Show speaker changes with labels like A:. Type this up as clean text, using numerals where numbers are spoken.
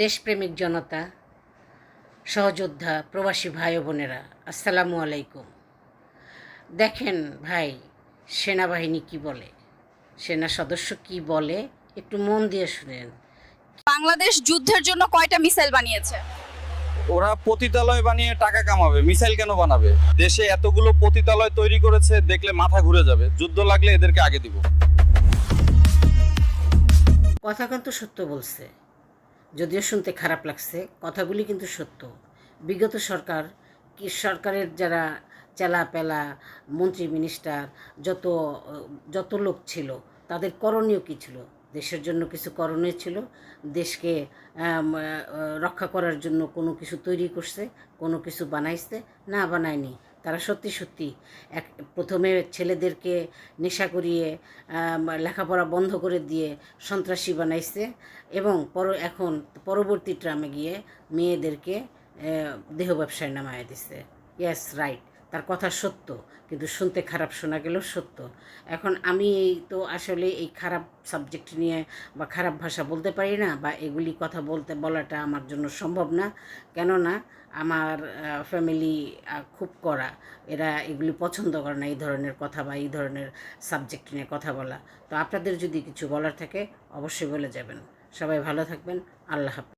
A: দেশপ্রেমিক জনতা, সহযোদ্ধা, প্রবাসী ভাই ও বোনেরা, আসসালামু আলাইকুম। দেখেন ভাই, সেনাবাহিনী কি বলে, সেনা সদস্য কি বলে, একটু মন দিয়ে শুনেন।
B: বাংলাদেশ যুদ্ধের জন্য কয়টা মিসাইল বানিয়েছে?
C: ওরা পতিতালয় বানিয়ে টাকা কামাবে, মিসাইল কেন বানাবে? দেশে এতগুলো পতিতালয় তৈরি করেছে, দেখলে মাথা ঘুরে যাবে। যুদ্ধ লাগলে এদেরকে আগে দিব।
A: কথা কিন্তু সত্য বলছে, যদিও শুনতে খারাপ লাগছে, কথাগুলি কিন্তু সত্য। বিগত সরকারের যারা চেলাপেলা মন্ত্রী মিনিস্টার যত যত লোক ছিল, তাদের করণীয় কী ছিল? দেশের জন্য কিছু করণীয় ছিল, দেশকে রক্ষা করার জন্য কোনো কিছু তৈরি করছে, কোনো কিছু বানাইছে? না, বানায়নি। তারা সত্যি সত্যি প্রথমে ছেলেদেরকে নেশা করিয়ে লেখাপড়া বন্ধ করে দিয়ে সন্ত্রাসী বানাইছে, এবং এখন পরবর্তী ট্রামে গিয়ে মেয়েদেরকে দেহ ব্যবসায় নামায় দিছে। ইয়েস, রাইট, তার কথা সত্য, কিন্তু শুনতে খারাপ শোনা গেলেও সত্য। এখন আমি তো আসলে এই খারাপ সাবজেক্ট নিয়ে বা খারাপ ভাষা বলতে পারি না, বা এগুলি কথা বলাটা আমার জন্য সম্ভব না। কেননা আমার ফ্যামিলি খুব কড়া, এরা এগুলি পছন্দ করে না, এই ধরনের কথা বা এই ধরনের সাবজেক্ট নিয়ে কথা বলা। তো আপনাদের যদি কিছু বলার থাকে অবশ্যই বলে যাবেন। সবাই ভালো থাকবেন। আল্লাহ হাফেজ।